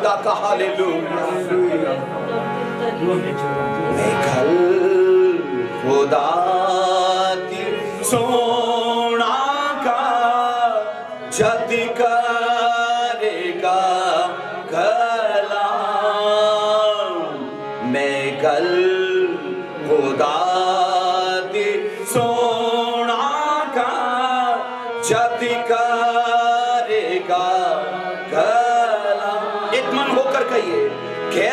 خدا کا ہاللویا۔ میں کل خدا کی سونا کا جد کرے گا کلام، میں کل خدا کی سونا کا جد کرے گا کلام۔ اطمینان ہو کر کہیے کہ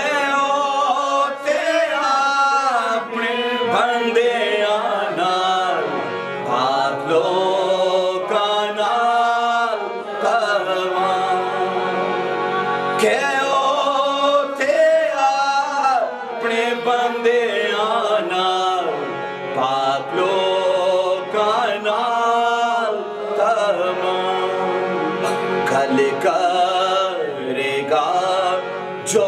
کرے گا جو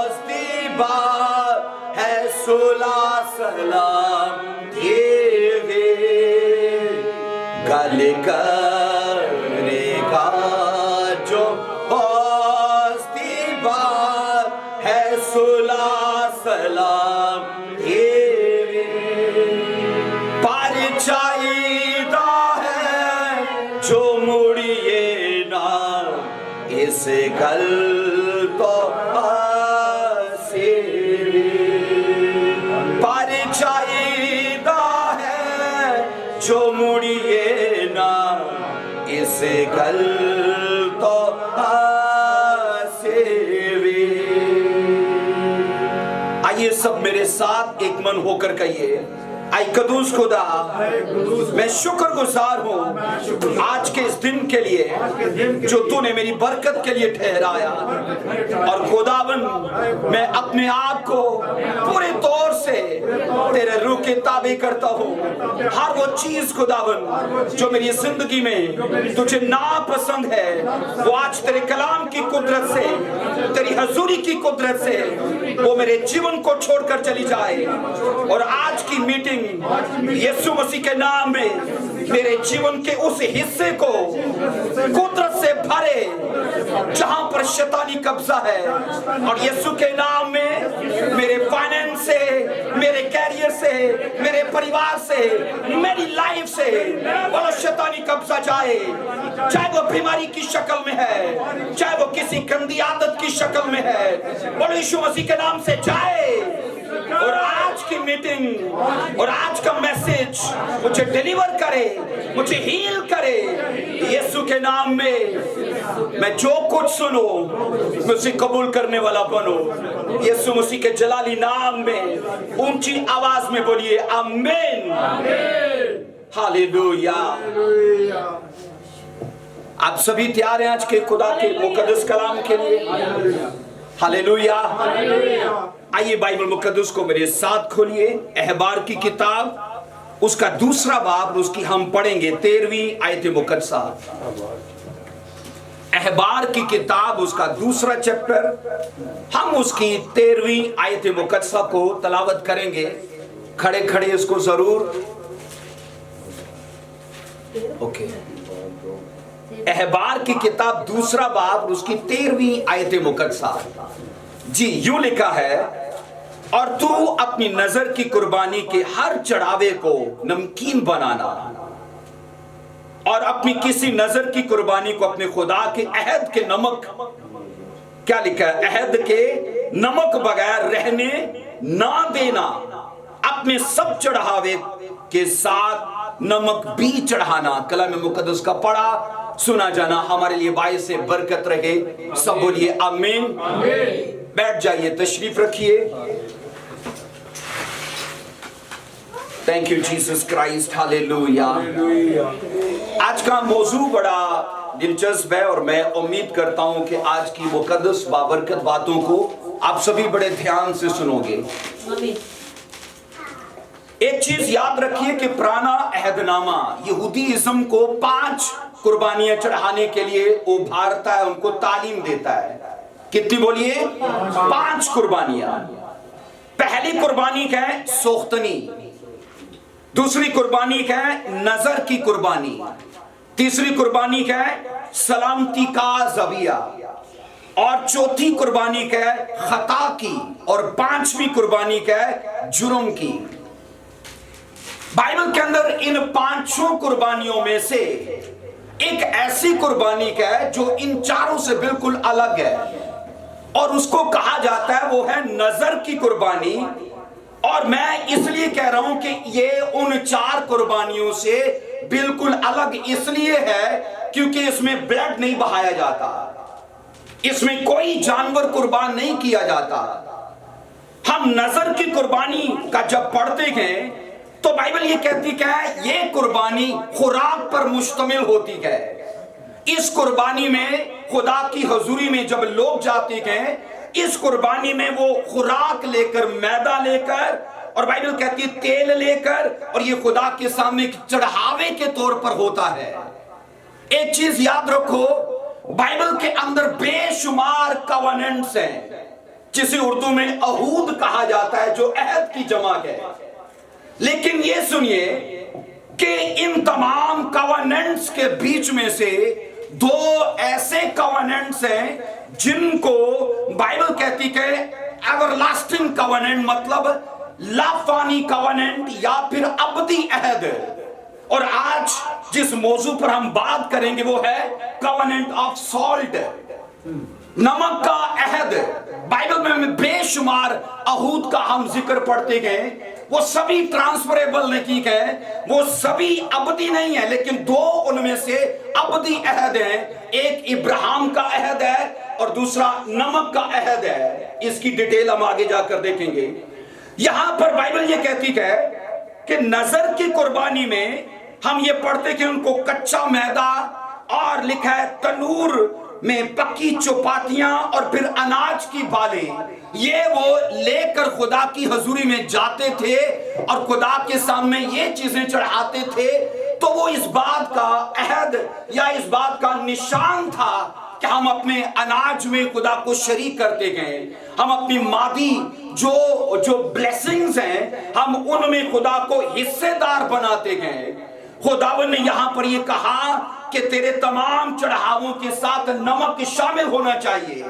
استبار ہے صلح سلام دیوے، گل کرے گا جو استبار ہے صلح سلام دیوے، پر چاہیدہ ہے جو مڑیے نا اس گل تو پر چاہیدہ ہے جو مڑیے نا اس گل تو آئیے سب میرے ساتھ ایک من ہو کر کہیے، اے قدوس خدا میں شکر گزار ہوں آج کے اس دن کے لیے جو تو نے میری برکت کے لیے ٹھہرایا، اور خداوند میں اپنے آپ کو پورے طور سے تیرے روح کے تابع کرتا ہوں۔ ہر وہ چیز خداوند جو میری زندگی میں تجھے ناپسند ہے وہ آج تیرے کلام کی قدرت سے، تیری حضوری کی قدرت سے وہ میرے جیون کو چھوڑ کر چلی جائے، اور آج کی میٹنگ یسوع مسیح کے نام میں میرے جیون کے اس حصے کو قدرت سے بھرے جہاں پر شیطانی قبضہ ہے، اور یسوع کے نام میں میرے فائنینس سے، میرے کیریئر سے، میرے پریوار سے، میری لائف سے وہ شیطانی قبضہ جائے، چاہے وہ بیماری کی شکل میں ہے، چاہے وہ کسی گندی عادت کی شکل میں ہے، بولو یسوع مسیح کے نام سے جائے، اور آج کی میٹنگ اور آج کا میسج مجھے ڈیلیور کرے، مجھے ہیل کرے یسوع کے نام میں۔ میں جو کچھ سنوں مجھے قبول کرنے والا بنو، یسوع مسیح کے جلالی نام میں اونچی آواز میں بولیے آمین، ہاللویا۔ آپ سبھی تیار ہیں آج کے خدا کے مقدس کلام کے لیے؟ ہاللویا۔ آئیے بائبل مقدس کو میرے ساتھ کھولیے، احبار کی کتاب اس کا دوسرا باب، اس کی ہم پڑھیں گے 13ویں آیت مقدسہ۔ احبار کی کتاب اس کا دوسرا چیپٹر، ہم اس کی 13ویں آیت مقدسہ کو تلاوت کریں گے۔ کھڑے کھڑے اس کو ضرور اوکے۔ احبار کی کتاب دوسرا باب اس کی 13ویں آیت مقدسہ، جی یوں لکھا ہے، اور تو اپنی نظر کی قربانی کے ہر چڑھاوے کو نمکین بنانا، اور اپنی کسی نظر کی قربانی کو اپنے خدا کے عہد کے نمک، کیا لکھا ہے، عہد کے نمک بغیر رہنے نہ دینا، اپنے سب چڑھاوے کے ساتھ نمک بھی چڑھانا۔ کلام مقدس کا پڑھا سنا جانا ہمارے لیے باعث برکت رہے، سب بولیے آمین۔ بیٹھ جائیے، تشریف رکھیے۔ Thank you Jesus Christ, hallelujah. آج کا موضوع بڑا دلچسپ ہے، اور میں امید کرتا ہوں کہ آج کی مقدس بابرکت باتوں کو آپ سبھی بڑے دھیان سے سنو گے۔ ایک چیز یاد رکھیے کہ پرانا عہد نامہ یہودیزم کو 5 قربانیاں چڑھانے کے لیے ابھارتا ہے، ان کو تعلیم دیتا ہے۔ کتنی بولیے؟ 5 قربانیاں۔ پہلی قربانی کیا ہے؟ سوختنی۔ دوسری قربانی کیا ہے؟ نظر کی قربانی۔ تیسری قربانی کیا ہے؟ سلامتی کا ذبیحہ۔ اور چوتھی قربانی کیا ہے؟ خطا کی، اور پانچویں قربانی کیا ہے؟ جرم کی۔ بائبل کے اندر ان پانچوں قربانیوں میں سے ایک ایسی قربانی کیا ہے جو ان چاروں سے بالکل الگ ہے، اور اس کو کہا جاتا ہے وہ ہے نظر کی قربانی۔ اور میں اس لیے کہہ رہا ہوں کہ یہ ان چار قربانیوں سے بالکل الگ اس لیے ہے کیونکہ اس میں بلڈ نہیں بہایا جاتا، اس میں کوئی جانور قربان نہیں کیا جاتا۔ ہم نظر کی قربانی کا جب پڑھتے ہیں تو بائبل یہ کہتی کہ یہ قربانی خوراک پر مشتمل ہوتی ہے۔ اس قربانی میں خدا کی حضوری میں جب لوگ جاتے ہیں، اس قربانی میں وہ خوراک لے کر، میدہ لے کر، اور بائبل کہتی ہے تیل لے کر، اور یہ خدا کے سامنے چڑھاوے کے طور پر ہوتا ہے۔ ایک چیز یاد رکھو، بائبل کے اندر بے شمار کووننٹس ہیں، جسے اردو میں عہود کہا جاتا ہے، جو عہد کی جمع ہے۔ لیکن یہ سنیے کہ ان تمام کووننٹس کے بیچ میں سے دو ایسے کووننٹس ہیں جن کو بائبل کہتی کہ ایور لاسٹنگ کووننٹ، مطلب لافانی کووننٹ یا پھر ابدی عہد۔ اور آج جس موضوع پر ہم بات کریں گے وہ ہے کووننٹ آف سالٹ، نمک کا عہد۔ بائبل میں بے شمار عہود کا ہم ذکر پڑھتے گئے، وہ سبھی ٹرانسفریبل نہیں ہیں، وہ سبھی ابدی نہیں ہیں، لیکن دو ان میں سے ابدی عہد ہیں۔ ایک ابراہیم کا عہد ہے اور دوسرا نمک کا عہد ہے۔ اس کی ڈیٹیل ہم آگے جا کر دیکھیں گے۔ یہاں پر بائبل یہ کہتی ہے کہ نظر کی قربانی میں ہم یہ پڑھتے کہ ان کو کچا میدہ اور لکھا ہے تنور میں پکی چپاتیاں اور پھر اناج کی بالیں، یہ وہ لے کر خدا کی حضوری میں جاتے تھے اور خدا کے سامنے یہ چیزیں چڑھاتے تھے۔ تو وہ اس بات کا عہد یا اس بات کا نشان تھا کہ ہم اپنے اناج میں خدا کو شریک کرتے گئے، ہم اپنی مادی جو بلیسنگز ہیں ہم ان میں خدا کو حصے دار بناتے گئے۔ خداوند نے یہاں پر یہ کہا کہ تیرے تمام چڑھاووں کے ساتھ نمک شامل ہونا چاہیے۔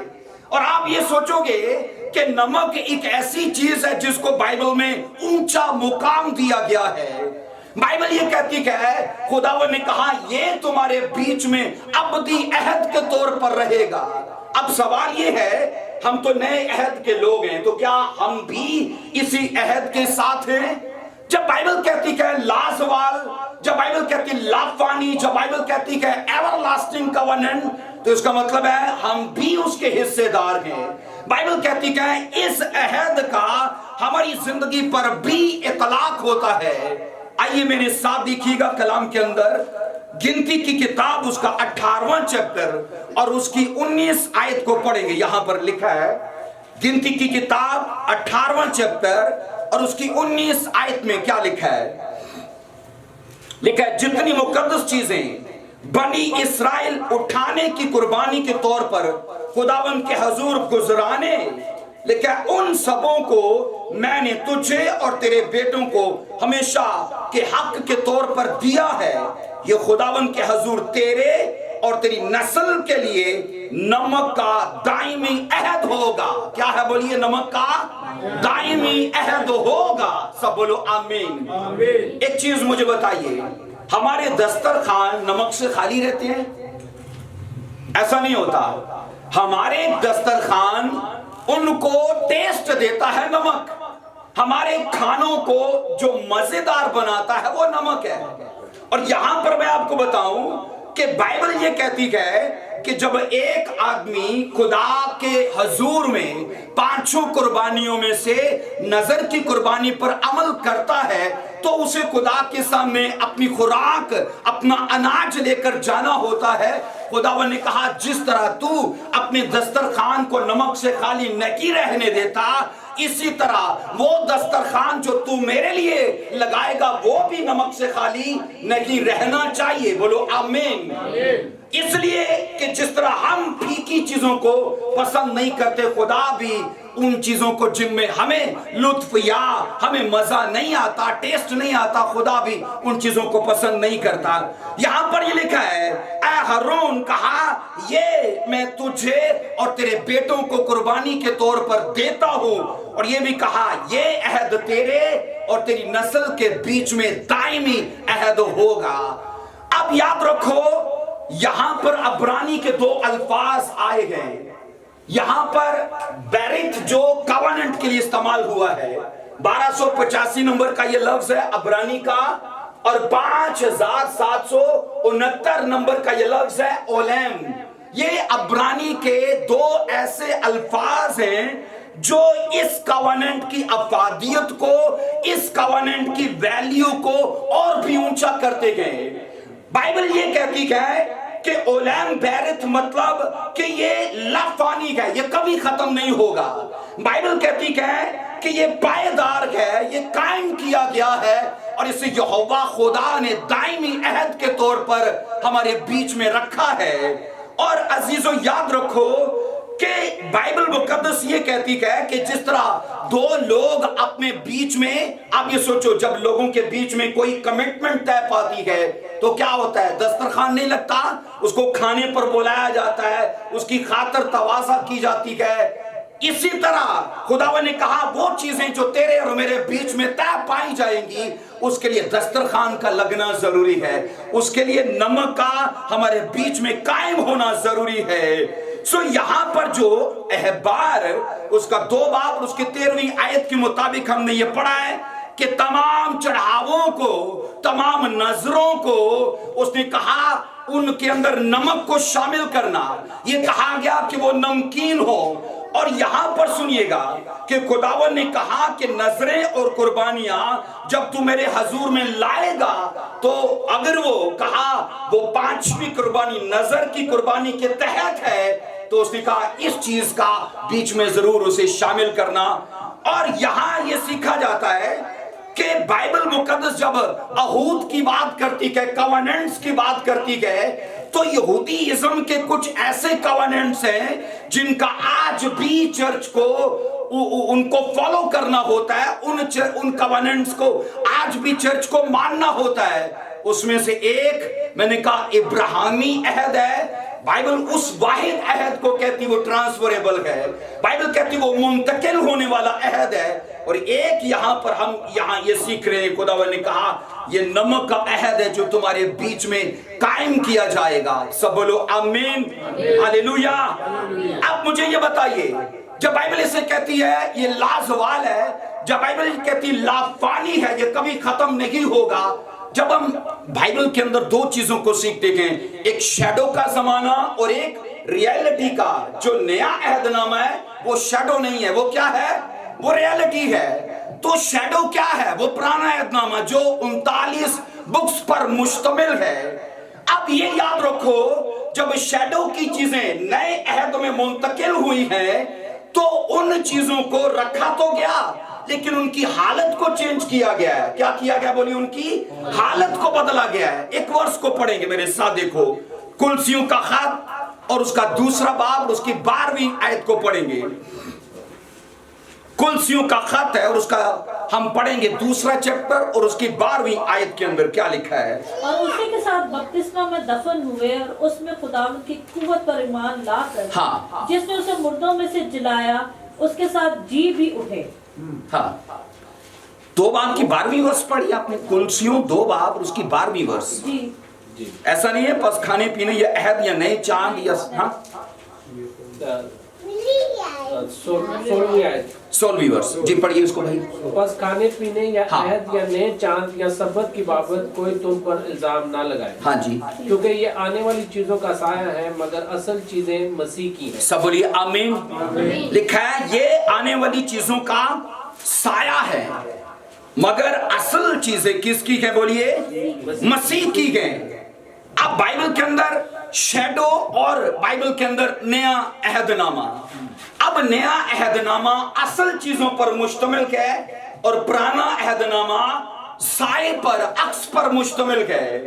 اور آپ یہ سوچو گے کہ نمک ایک ایسی چیز ہے جس کو بائبل میں اونچا مقام دیا گیا ہے۔ بائبل یہ کہتی ہے خداوند نے کہا یہ تمہارے بیچ میں ابدی عہد کے طور پر رہے گا۔ اب سوال یہ ہے، ہم تو نئے عہد کے لوگ ہیں، تو کیا ہم بھی اسی عہد کے ساتھ ہیں؟ جب بائبل کہتی ہے لازوال، جب بائبل کہتی ہے لافانی، جب بائبل کہتی ہے ایور لاسٹنگ کووننٹ، تو اس کا مطلب ہے ہم بھی اس کے حصے دار ہیں۔ بائبل کہتی ہے اس عہد کا ہماری زندگی پر بھی اطلاق ہوتا ہے۔ آئیے میرے ساتھ دیکھیے گا کلام کے اندر گنتی کی کتاب اس کا 18واں چیپٹر اور اس کی 19 آیت کو پڑھیں گے۔ یہاں پر لکھا ہے گنتی کی کتاب 18واں چیپٹر اور اس کی 19 آیت میں کیا لکھا ہے؟ لکھا ہے جتنی مقدس چیزیں بنی اسرائیل اٹھانے کی قربانی کے طور پر خداوند کے حضور گزرانے، لکھا ہے ان سبوں کو میں نے تجھے اور تیرے بیٹوں کو ہمیشہ کے حق کے طور پر دیا ہے۔ یہ خداوند کے حضور تیرے اور تیری نسل کے لیے نمک کا دائمی عہد ہوگا۔ کیا ہے بولیے؟ نمک کا دائمی عہد ہوگا۔ سب بولو آمین۔ ایک چیز مجھے بتائیے، ہمارے دسترخوان نمک سے خالی رہتے ہیں؟ ایسا نہیں ہوتا۔ ہمارے دسترخوان ان کو ٹیسٹ دیتا ہے نمک، ہمارے کھانوں کو جو مزیدار بناتا ہے وہ نمک ہے۔ اور یہاں پر میں آپ کو بتاؤں کہ بائبل یہ کہتی ہے کہ جب ایک آدمی خدا کے حضور میں پانچوں قربانیوں میں سے نظر کی قربانی پر عمل کرتا ہے تو اسے خدا کے سامنے اپنی خوراک، اپنا اناج لے کر جانا ہوتا ہے۔ خداوند نے کہا جس طرح تو اپنے دسترخوان کو نمک سے خالی نہیں رہنے دیتا، اسی طرح وہ دسترخوان جو تو میرے لیے لگائے گا وہ بھی نمک سے خالی نہیں رہنا چاہیے۔ بولو آمین۔ اس لیے کہ جس طرح ہم پھیکی چیزوں کو پسند نہیں کرتے، خدا بھی उन चीजों को जिनमें हमें लुत्फ या हमें मजा नहीं आता, टेस्ट नहीं आता, खुदा भी उन चीजों को पसंद नहीं करता। यहां पर ये लिखा है, ऐ हारून कहा, ये मैं तुझे और तेरे बेटों को कुर्बानी के तौर पर देता हूं, और ये भी कहा, ये अहद तेरे और तेरी नस्ल के बीच में दायमी अहद होगा। अब याद रखो, यहां पर अब्रानी के दो अल्फाज आए हैं। यहां पर बैरिथ जो कवनेंट के लिए इस्तेमाल हुआ है, 1285 नंबर का ये लफ्ज है अब्रानी का, और 5769 नंबर का ये लफ्ज है ओलेम। ये अब्रानी के दो ऐसे अल्फाज हैं जो इस कवनेंट की अफादियत को, इस कवनेंट की वैल्यू को और भी ऊंचा करते गए। बाइबल ये कहती है कि ओलैम बैरिथ मतलब कि ये लाफानी है, ये कभी खत्म नहीं होगा। बाइबल कहती है कि ये पायदार है, ये कायम किया गया है, और इसे यहोवा खुदा ने दायमी अहद के तौर पर हमारे बीच में रखा है। और अजीजों याद रखो कि बाइबल मुकद्दस ये कहती है कि जिस तरह दो लोग अपने बीच में, आप ये सोचो, जब लोगों के बीच में कोई कमिटमेंट तय पाती है तो क्या होता है, दस्तरखान नहीं लगता, उसको खाने पर बुलाया जाता है, उसकी खातर तवाज़ा की जाती है। इसी तरह खुदावन ने कहा, वो चीजें जो तेरे और मेरे बीच में तय पाई जाएंगी, उसके लिए दस्तरखान का लगना जरूरी है, उसके लिए नमक का हमारे बीच में कायम होना जरूरी है। सो यहां पर जो अहबार, उसका 2 बाब उसके 13वीं आयत के मुताबिक हमने ये पढ़ा है कि तमाम चढ़ावों को, तमाम नजरों को उसने कहा उनके अंदर नमक को शामिल करना। ये कहा गया कि वो नमकीन हो। और यहां पर सुनिएगा कि खुदावन ने कहा कि नजरें और कुर्बानियां जब तू मेरे हजूर में लाएगा, तो अगर वो कहा वो 5वीं कुर्बानी नजर की कुर्बानी के तहत है, तो उसने कहा इस चीज का बीच में जरूर उसे शामिल करना। और यहां ये सीखा जाता है कि बाइबल मुकद्दस जब अहूद की बात करती है, कवनेंट्स की बात करती है, तो यहूदीइज्म के कुछ ऐसे कवनेंट्स हैं जिनका आज भी चर्च को उनको फॉलो करना होता है, उन कवनेंट्स को आज भी चर्च को मानना होता है। उसमें से एक मैंने कहा इब्राहिमी अहद है। बाइबल उस वाहिद अहद को कहती वो ट्रांसफरेबल है, बाइबल कहती वो मुंतकिल होने वाला अहद है। और एक यहां पर हम यहां ये सीख रहे हैं, खुदावन ने कहा ये नमक का अहद है जो तुम्हारे बीच में कायम किया जाएगा। सब बोलो आमीन, हालेलुया। अब मुझे ये बताइए, जब बाइबल इसे कहती है ये लाजवाल है, जब बाइबल कहती लाफानी है, ये कभी खत्म नहीं होगा, जब हम बाइबल के अंदर 2 चीजों को सीखते हैं, एक शैडो का जमाना और एक रियलिटी का। जो नया अहदनामा है वो शैडो नहीं है, वो क्या है, वो रियलिटी है। तो शैडो क्या है, वो पुराना अहदनामा जो 39 बुक्स पर मुश्तमिल है। अब ये याद रखो, जब शैडो की चीजें नए अहद में मुंतकिल हुई हैं, तो उन चीजों को रखा तो गया, लेकिन उनकी हालत को चेंज किया गया है। क्या किया गया, बोलिए, उनकी हालत को बदला गया है। एक वर्ष को पढ़ेंगे मेरे साथ, देखो, कुलसियों का खत और उसका 2 बाब, उसकी 12वीं आयत को पढ़ेंगे। कुलसियों का खत है और उसका हम पढ़ेंगे 2 चैप्टर और उसकी 12वीं आयत के अंदर क्या लिखा है। और उसी के साथ बपतिस्मा में दफन हुए और उसमें खुदावंद की कुव्वत पर ईमान लाकर, हाँ, जिसने उसे मुर्दों में से जिलाया, उसके साथ जी भी उठे। हाँ, 2 बाब की 12वीं वर्ष पढ़ी आपने, कुलसियों 2 बाब और उसकी 12वीं वर्ष। जी, ऐसा नहीं है बस खाने पीने या अहद या नए चांद या, हाँ, 16वीं वर्ष जी, पढ़िए उसको भाई। बस खाने पीने या हाँ। अहद या नए चांद या सब्बत की बाबत कोई तुम पर इल्जाम ना लगाए। हाँ जी, क्योंकि ये आने वाली चीजों का साया है, मगर असल चीजें मसीह की हैं। सब बोलिए आमीन। लिखा है ये आने वाली चीजों का साया है, मगर असल चीजें किसकी है, बोलिए, मसीह की है। अब बाइबल के अंदर शैडो और बाइबल के अंदर नया अहदनामा। अब नया अहदनामा असल चीजों पर मुश्तमिल है और पुराना अहदनामा साए पर, अक्स पर मुश्तमिल है।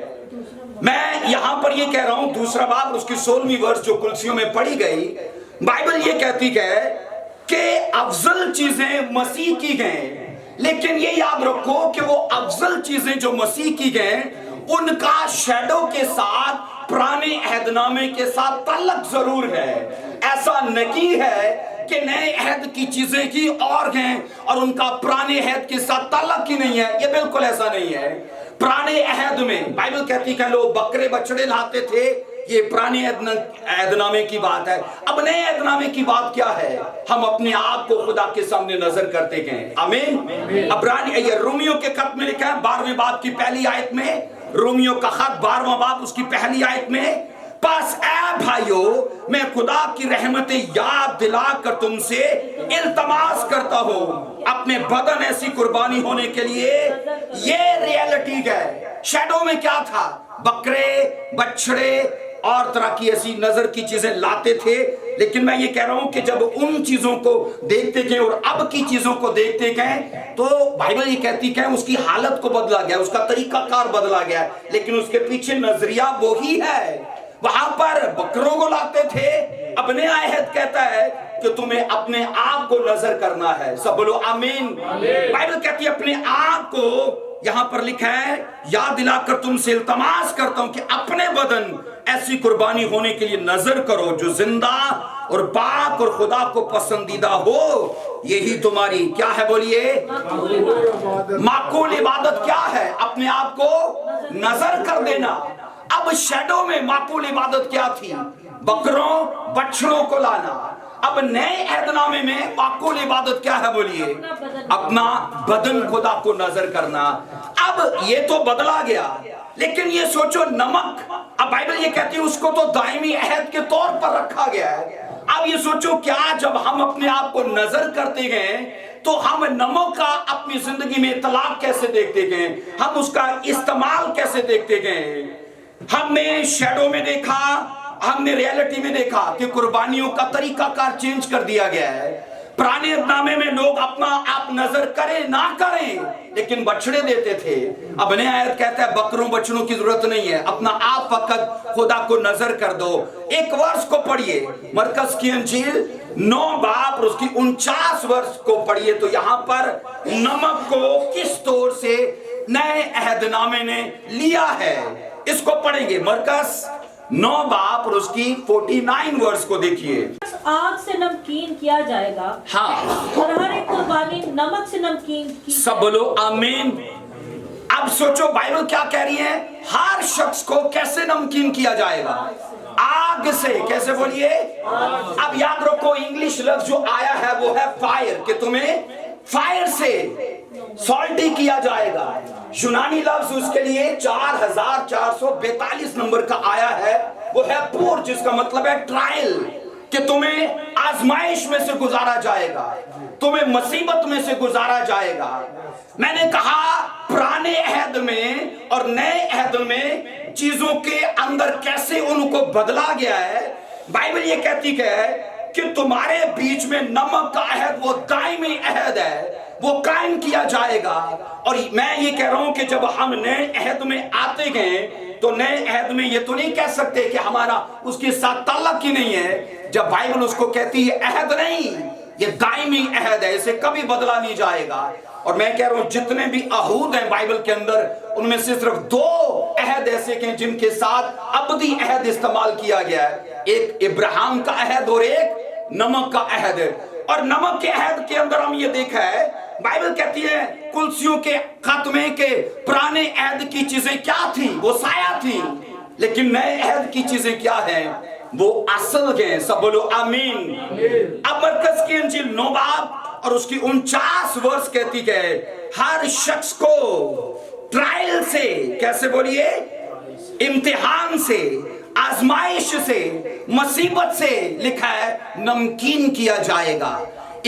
मैं यहां पर ये कह रहा हूं, 2 बाब उसकी 16वीं वर्ष जो कुलसियों में पढ़ी गई, बाइबल ये कहती है کہ افضل چیزیں مسیح کی گئیں، لیکن یہ یاد رکھو کہ وہ افضل چیزیں جو مسیح کی گئیں ان کا شیڈو کے ساتھ، پرانے عہد نامے کے ساتھ تعلق ضرور ہے۔ ایسا نہیں ہے کہ نئے عہد کی چیزیں کی اور ہیں اور ان کا پرانے عہد کے ساتھ تعلق ہی نہیں ہے، یہ بالکل ایسا نہیں ہے۔ پرانے عہد میں بائبل کہتی کہ لوگ بکرے بچڑے لاتے تھے، یہ پرانے عہد نامے کی بات ہے۔ اب نئے عہد نامے کی بات کیا ہے؟ ہم اپنے آپ کو خدا کے سامنے نظر کرتے گئے۔ آمین۔ یہ رومیو کے خط میں لکھا ہے 12ویں باب کی پہلی آیت میں، رومیو کا خط 12واں باب اس کی پہلی آیت میں، پس اے بھائیو میں خدا کی رحمت یاد دلا کر تم سے التماس کرتا ہوں، اپنے بدن ایسی قربانی ہونے کے لیے، یہ ریالٹی ہے۔ شیڈو میں کیا تھا؟ بکرے بچڑے اور طرح کی ایسی نظر کی چیزیں لاتے تھے، لیکن میں یہ کہہ رہا ہوں کہ جب ان چیزوں کو دیکھتے گئے اور اب کی چیزوں کو دیکھتے گئے تو بائبل یہ کہتی کہ اس کی حالت کو بدلا گیا، اس کا طریقہ کار بدلا گیا، لیکن اس کے پیچھے نظریہ وہی ہے۔ وہاں پر بکروں کو لاتے تھے، اب نیا عہد کہتا ہے کہ تمہیں اپنے آپ کو نظر کرنا ہے۔ سب بولو آمین۔ بائبل کہتی ہے اپنے آپ کو، یہاں پر لکھا ہے یاد دلا کر تم سے التماس کرتا ہوں کہ اپنے بدن ایسی قربانی ہونے کے لیے نظر کرو جو زندہ اور پاک اور خدا کو پسندیدہ ہو، یہی تمہاری کیا ہے؟ بولیے معقول عبادت کیا ہے؟ اپنے آپ کو نظر کر دینا۔ اب شیڈو میں معقول عبادت کیا تھی؟ بکروں بچڑوں کو لانا۔ اب نئے عہد نامے میں معقول عبادت کیا ہے؟ بولیے اپنا بدن خدا کو نظر کرنا۔ اب یہ تو بدلا گیا، لیکن یہ سوچو نمک، اب بائبل یہ کہتی ہے اس کو تو دائمی عہد کے طور پر رکھا گیا ہے۔ اب یہ سوچو کیا جب ہم اپنے آپ کو نظر کرتے گئے تو ہم نمک کا اپنی زندگی میں اطلاق کیسے دیکھتے گئے، ہم اس کا استعمال کیسے دیکھتے گئے؟ ہم نے شیڈو میں دیکھا، ہم نے ریالٹی میں دیکھا کہ قربانیوں کا طریقہ کار چینج کر دیا گیا ہے۔ پرانے نامے میں لوگ اپنا آپ نظر کریں نہ کریں لیکن بچڑے دیتے تھے، اب نیا آیت کہتا ہے بکروں بچڑوں کی ضرورت نہیں ہے، اپنا آپ فقط خدا کو نظر کر دو۔ ایک ورس کو پڑھیے، مرکز کی انجیل 9 باب اور اس کی 49 ورس کو پڑھیے تو یہاں پر نمک کو کس طور سے نئے عہد نامے نے لیا ہے اس کو پڑھیں گے۔ مرکز 9 باب اور اس کی 49 ورس کو دیکھیے۔ آگ سے نمکین کیا جائے گا، ہاں، اور ہر ایک قربانی نمک سے نمکین کی۔ سب بولو آمین۔ اب سوچو بائبل کیا کہہ رہی ہے؟ ہر شخص کو کیسے نمکین کیا جائے گا؟ آگ سے۔ کیسے بولیے؟ اب یاد رکھو انگلش لفظ جو آیا ہے وہ ہے فائر، کہ تمہیں فائر سے سالٹی کیا جائے گا۔ یونانی لفظ اس کے لیے 4442 نمبر کا آیا ہے، وہ ہے پور، جس کا مطلب ہے ٹرائل، کہ تمہیں آزمائش میں سے گزارا جائے گا، تمہیں مصیبت میں سے گزارا جائے گا۔ میں نے کہا پرانے عہد میں اور نئے عہد میں چیزوں کے اندر کیسے ان کو بدلا گیا ہے۔ بائبل یہ کہتی ہے کہ تمہارے بیچ میں نمک کا عہد وہ دائمی عہد ہے، وہ قائم کیا جائے گا۔ اور میں یہ کہہ رہا ہوں کہ جب ہم نئے عہد میں آتے گئے تو نئے عہد میں یہ تو نہیں کہہ سکتے کہ ہمارا اس کے ساتھ تعلق ہی نہیں ہے۔ جب بائبل اس کو کہتی ہے عہد نہیں، یہ دائمی عہد ہے، اسے کبھی بدلا نہیں جائے گا۔ اور میں کہہ رہا ہوں جتنے بھی عہود ہیں بائبل کے اندر ان میں سے صرف 2 عہد ایسے ہیں جن کے ساتھ ابدی عہد استعمال کیا گیا ہے، ایک ابراہیم کا عہد اور ایک نمک کا عہد ہے۔ اور نمک کے عہد کے اندر ہم یہ دیکھا ہے، بائبل کہتی ہے کلسیوں کے خط میں کہ پرانے عہد کی چیزیں کیا تھیں؟ وہ سایہ تھیں، لیکن نئے عہد کی چیزیں کیا ہیں؟ وہ اصل ہیں۔ سب بولو آمین۔ اب مرکز کی انجیل 9 باب اور اس کی 49 ورس کہتی ہے ہر شخص کو ٹرائل سے، کیسے بولیے؟ امتحان سے، آزمائش سے، مصیبت سے لکھا ہے نمکین کیا جائے گا۔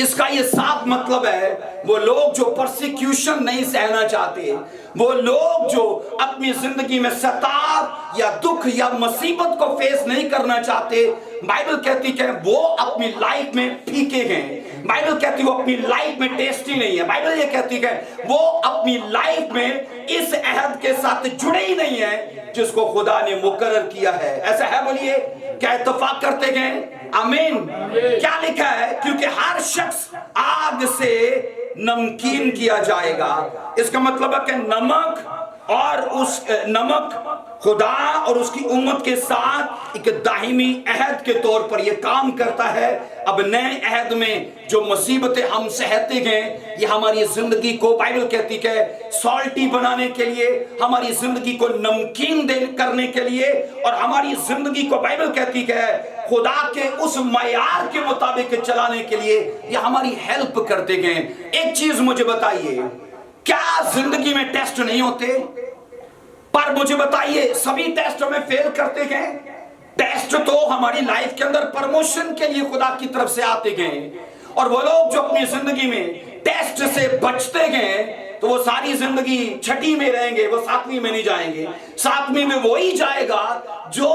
اس کا یہ صاف مطلب ہے وہ لوگ جو پرسیکیوشن نہیں سہنا چاہتے، وہ لوگ جو اپنی زندگی میں ستاو یا دکھ یا مصیبت کو فیس نہیں کرنا چاہتے، بائبل کہتی کہ وہ اپنی لائف میں پھیکے گئے، بائبل کہتی وہ اپنی لائف میں ٹیسٹی نہیں ہے، بائبل یہ کہتی کہ وہ اپنی لائف میں اس عہد کے ساتھ جڑے ہی نہیں ہیں جس کو خدا نے مقرر کیا ہے۔ ایسا ہے؟ بولیے क्या इत्तेफाक करते गए? आमीन। क्या लिखा है? क्योंकि हर शख्स आग से नमकीन किया जाएगा। इसका मतलब है कि नमक खुदा और उसकी उम्मत के साथ एक दाहिमी अहद के तौर पर यह काम करता है। अब नए अहद में जो मुसीबतें हम सहते गए, ये हमारी जिंदगी को, बाइबल कहती है, सॉल्टी बनाने के लिए, हमारी जिंदगी को नमकीन करने के लिए, और हमारी जिंदगी को बाइबल कहती है खुदा के उस मयार के मुताबिक चलाने के लिए ये हमारी हेल्प करते गए। एक चीज मुझे बताइए, क्या जिंदगी में टेस्ट नहीं होते? पर मुझे बताइए, सभी टेस्ट में फेल करते गए? टेस्ट तो हमारी लाइफ के अंदर प्रमोशन के लिए खुदा की तरफ से आते गए, और वो लोग जो अपनी जिंदगी में टेस्ट से बचते गए तो वो सारी जिंदगी छठी में रहेंगे, वो सातवीं में नहीं जाएंगे। सातवीं में वही जाएगा जो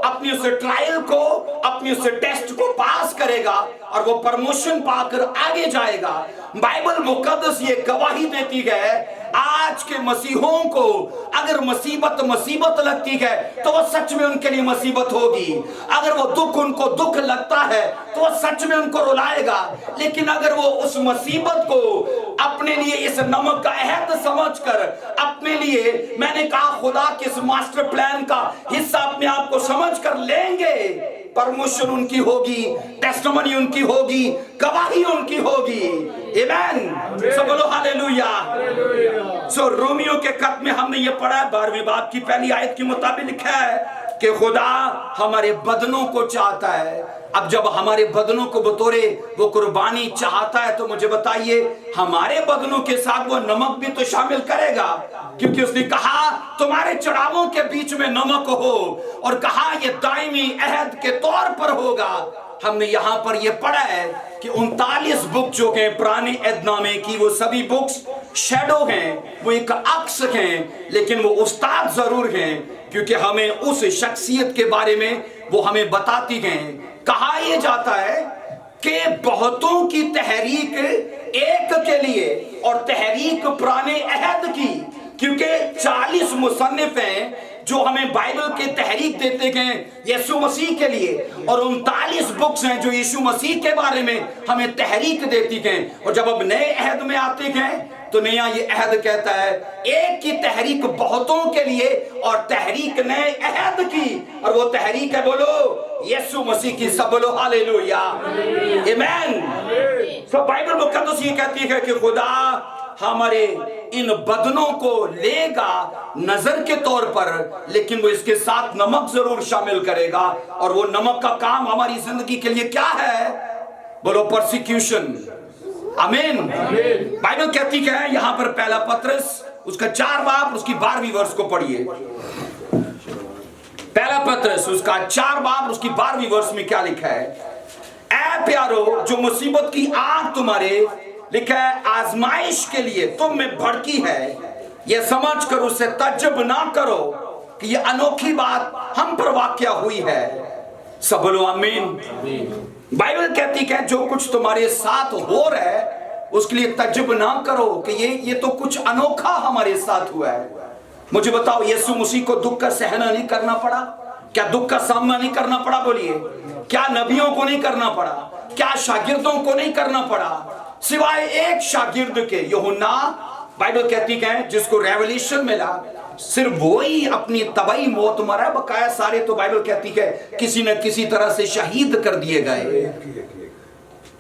अपनी उस ट्रायल को, अपनी उस टेस्ट को पास करेगा और वो प्रमोशन पाकर आगे जाएगा। बाइबल मुकद्दस ये गवाही देती है, आज के मसीहों को अगर मुसीबत लगती है तो वो सच में उनके लिए मुसीबत होगी। अगर वो दुख उनको दुख लगता है तो वो सच में उनको रुलाएगा। लेकिन अगर वो उस मुसीबत को अपने लिए इस नमक का अहद समझकर, अपने लिए, मैंने कहा खुदा के इस मास्टर प्लान का हिस्सा अपने आप को समझकर लेंगे, प्रमोशन उनकी होगी, टेस्टिमनी उनकी होगी, गवाही उनकी होगी। आमीन। सब बोलो हालेलुया। सो रोमियो के खत में हमने ये पढ़ा है, 12वें बाब की पहली आयत के मुताबिक लिखा है कि खुदा हमारे बदनों को चाहता है। अब जब हमारे बदनों को बतौरे वो कुर्बानी चाहता है तो मुझे बताइए, हमारे बदनों के साथ वो नमक भी तो शामिल करेगा, क्योंकि उसने कहा तुम्हारे चढ़ावों के बीच में नमक हो, और कहा ये दायमी अहद के तौर पर होगा। हमने यहाँ पर ये पढ़ा है कि 39 बुक जो हैं पुराने एदनामे की, वो सभी बुक्स शैडो हैं, वो एक अक्स हैं, लेकिन वो उस्ताद जरूर हैं, क्योंकि हमें उस शख्सियत के बारे में वो हमें बताती हैं। कहा यह जाता है कि बहुतों की तहरीक एक के लिए, और तहरीक पुराने अहद की, क्योंकि 40 मुसन्निफ हैं जो हमें बाइबल के तहरीक देते गए यीशु मसीह के लिए, और 39 बुक्स हैं जो यीशु मसीह के बारे में हमें तहरीक देती गए। और जब अब नए अहद में आते गए तो नया ये अहद कहता है एक की तहरीक बहुतों के लिए और तहरीक नए अहद की, और वो तहरीक है, बोलो, यीशु मसीह की। सब बोलो हालेलुया, आमीन। तो बाइबल मुकद्दस ये कहती है कि खुदा हमारे इन बदनों को लेगा नजर के तौर पर, लेकिन वो इसके साथ नमक जरूर शामिल करेगा। और वो नमक का काम हमारी जिंदगी के लिए क्या है? बोलो, परसिक्यूशन। आमीन। बाइबल कहती है यहाँ पर पहला पत्रस उसका 4 बाब उसकी 12वीं वर्ष को पढ़िए। पहला पत्रस उसका 4 बाब उसकी 12वीं वर्ष में क्या लिखा है? ऐ प्यारो, जो मुसीबत की आग तुम्हारे, लिखा है, आजमाइश के लिए तुम में भड़की है, यह समझ कर उससे तज्जुब ना करो कि यह अनोखी बात हम पर वाक़या हुई है। सब बोलो आमीन। बाइबल कहती है जो कुछ तुम्हारे साथ हो रहा है उसके लिए तज्जुब ना करो कि ये तो कुछ अनोखा हमारे साथ हुआ है। मुझे बताओ, यीशु मसीह को दुख का सहना नहीं करना पड़ा? क्या दुख का सामना नहीं करना पड़ा? बोलिए, क्या नबियों को नहीं करना पड़ा? क्या शागिर्दों को नहीं करना पड़ा? सिवाय एक शागिर्द के, यूहन्ना, बाइबल कहती है जिसको रेवलेशन मिला, सिर्फ वही अपनी तबाही मौत मरा, बकाया सारे तो बाइबल कहती है किसी न किसी तरह से शहीद कर दिए गए।